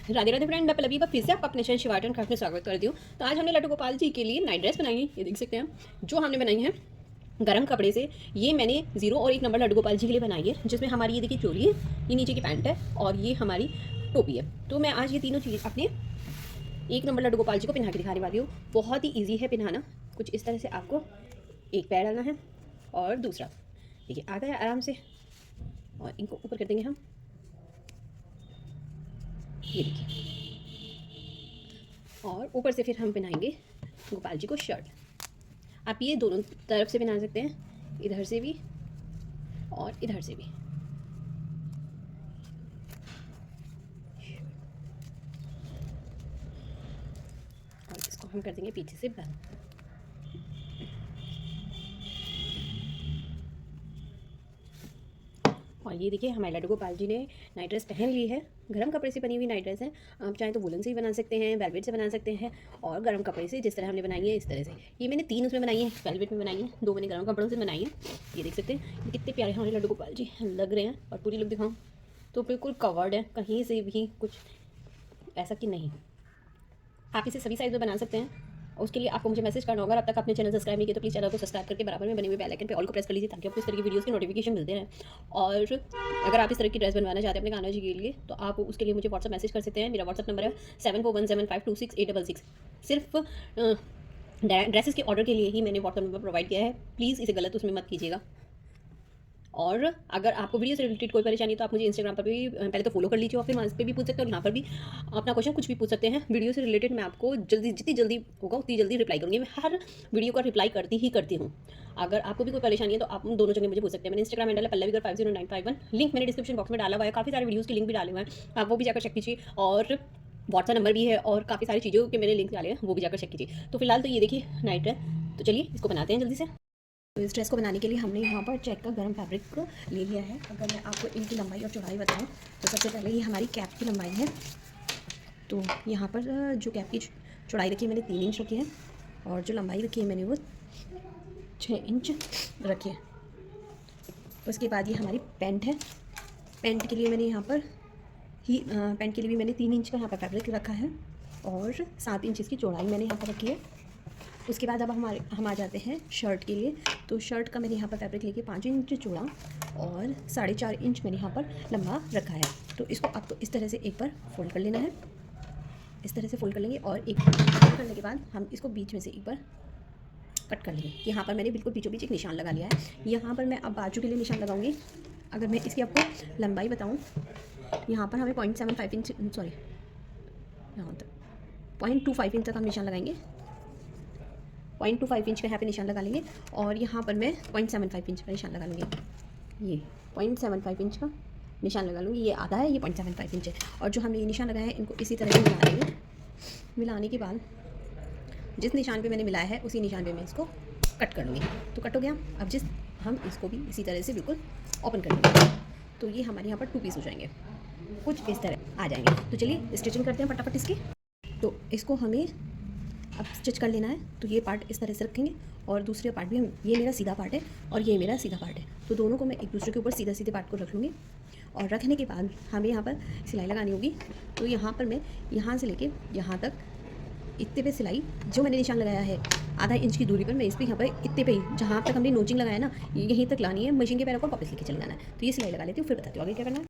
Radhe Radhe friend, मैं पल्लवी पर फिर से आपका अपने चैनल शिवाटन क्राफ्ट में स्वागत करती हूँ। तो आज हमने लड्डू गोपाल जी के लिए नाइट ड्रेस बनाई है। ये देख सकते हैं जो हमने बनाई है गरम कपड़े से। ये मैंने 0 और 1 नंबर लड्डू गोपाल जी के लिए बनाई है, जिसमें हमारी ये देखिए चोली है, ये नीचे की पैंट है और ये हमारी टोपी है। तो मैं आज ये तीनों चीज़ अपने 1 नंबर लड्डू गोपाल जी को पहना के दिखाने वाली हूँ। बहुत ही ईजी है पहनाना। कुछ इस तरह से आपको एक पैर डालना है और दूसरा देखिए आ गया आराम से, और इनको ऊपर कर देंगे हम। ये देखिए, और ऊपर से फिर हम पहनाएंगे गोपाल जी को शर्ट। आप ये दोनों तरफ से पहना सकते हैं, इधर से भी और इधर से भी। और इसको हम कर देंगे पीछे से बंद। और ये देखिए हमारे लड्डू गोपाल जी ने नाइट ड्रेस पहन ली है। गरम कपड़े से बनी हुई नाइट ड्रेस है। आप चाहें तो वुलन से भी बना सकते हैं, वेलवेट से बना सकते हैं, और गरम कपड़े से जिस तरह हमने बनाई है इस तरह से। ये मैंने 3 उसमें बनाई है, वेलवेट में बनाई है, 2 मैंने गरम कपड़ों से बनाई है। ये देख सकते हैं ये कितने प्यारे हमारे लड्डू गोपाल जी लग रहे हैं। और पूरी लुक दिखाऊँ तो बिल्कुल कवर्ड है, कहीं से भी कुछ ऐसा कि नहीं। आप इसे सभी साइज़ में बना सकते हैं। और उसके लिए आपको मुझे मैसेज करना होगा। अब तक आपने चैनल सब्सक्राइब नहीं किया तो प्लीज़ चैनल को सब्सक्राइब करके बराबर में बने हुए बेल आइकन पे ऑल को प्रेस कर लीजिए, ताकि आपको इस तरह की वीडियोस के नोटिफिकेशन मिलते रहें। और अगर आप इस तरह की ड्रेस बनवाना चाहते हैं अपने कान्हा जी के लिए, तो आप उसके लिए मुझे व्हाट्सअप मैसेज कर सकते हैं। मेरा व्हाट्सअप नंबर है 7417526866। सिर्फ ड्रेसेस के ऑर्डर के लिए ही मैंने व्हाट्सअप नंबर प्रोवाइड किया है। प्लीज़ इसे गलत उसमें मत कीजिएगा। और अगर आपको वीडियो से रिलेटेड कोई परेशानी है तो आप मुझे इंस्टाग्राम पर भी पहले तो फॉलो कर लीजिए, और फिर वहाँ पे भी पूछ सकते हैं, और यहाँ पर भी अपना क्वेश्चन कुछ भी पूछ सकते हैं। वीडियो से रिलेटेड मैं आपको जल्दी, जितनी जल्दी होगा उतनी जल्दी रिप्लाई करूँगी। मैं हर वीडियो का रिप्लाई करती हूँ। अगर आपको भी कोई परेशानी है तो आप दोनों जगह मुझे पूछ सकते हैं। मैंने इंस्टाग्राम हैंडल है पल्लवी500951, लिंक मैंने डिस्क्रिप्शन बॉक्स में डाला हुआ है। काफ़ी सारे वीडियोज़ के लिंक भी डाले हुए हैं, आप वो भी जाकर चेक कीजिए। और व्हाट्सअप नंबर भी है, और काफ़ी सारी चीज़ों के मैंने लिंक डाले हैं, वो भी जाकर चेक कीजिए। तो फिलहाल तो ये देखिए नाइट है, तो चलिए इसको बनाते हैं जल्दी से। तो इस ड्रेस को बनाने के लिए हमने यहाँ पर चेक का गर्म फैब्रिक को ले लिया है। अगर मैं आपको इनकी लंबाई और चौड़ाई बताऊँ तो सबसे पहले ये हमारी कैप की लंबाई है। तो यहाँ पर जो कैप की चौड़ाई रखी है मैंने 3 इंच रखी है, और जो लंबाई रखी है मैंने वो 6 इंच रखी है। उसके बाद ये हमारी पैंट है। पैंट के लिए मैंने यहाँ पर पैंट के लिए भी मैंने 3 इंच का यहाँ पर फैब्रिक रखा है, और 7 इंच इसकी चौड़ाई मैंने यहाँ पर रखी है। उसके बाद अब हम आ जाते हैं शर्ट के लिए। तो शर्ट का मैंने यहाँ पर फैब्रिक लेके 5 इंच चौड़ा और 4.5 इंच मैंने यहाँ पर लंबा रखा है। तो इसको आपको इस तरह से एक बार फोल्ड कर लेना है, इस तरह से फोल्ड कर लेंगे, और एक फोल्ड करने के बाद हम इसको बीच में से एक बार कट कर लेंगे। यहाँ पर मैंने बिल्कुल बीचों बीच एक निशान लगा लिया है। यहाँ पर मैं अब बाजू के लिए निशान लगाऊंगी। अगर मैं इसकी आपको लंबाई बताऊँ, यहाँ पर हमें 0.75 इंच, सॉरी यहाँ तक 0.25 इंच तक हम निशान लगाएंगे। 0.25 इंच का यहाँ पे निशान लगा लेंगे, और यहाँ पर मैं 0.75 इंच का निशान लगा लूँगी। ये 0.75 इंच का निशान लगा लूँगी। ये आधा है, ये 0.75 इंच है। और जो हमने ये निशान लगाया है इनको इसी तरह से मिला लेंगे। मिलाने के बाद जिस निशान पे मैंने मिलाया है उसी निशान पे मैं इसको कट कर लूँगी। तो कट हो गया। अब हम इसको भी इसी तरह से बिल्कुल ओपन कर लेंगे। तो ये हमारे यहाँ पर 2 पीस हो जाएंगे, कुछ इस तरह आ जाएंगे। तो चलिए स्टिचिंग करते हैं फटाफट इसकी। तो इसको हमें अब स्टिच कर लेना है। तो ये पार्ट इस तरह से रखेंगे, और दूसरे पार्ट भी ये मेरा सीधा पार्ट है और ये मेरा सीधा पार्ट है। तो दोनों को मैं एक दूसरे के ऊपर सीधा सीधे पार्ट को रख लूँगी, और रखने के बाद हमें यहाँ पर सिलाई लगानी होगी। तो यहाँ पर मैं यहाँ से लेके यहाँ तक इतने पे सिलाई, जो मैंने निशान लगाया है आधा इंच की दूरी पर, मैं इस पर यहाँ पर इतने पे ही जहाँ तक हमने नोचिंग लगाया ना, यहीं तक लानी है। मशीन के पैरों को वापस लेके चले जाना है। तो ये सिलाई लगा लेती हूँ, फिर बताती हूँ आगे क्या करना है।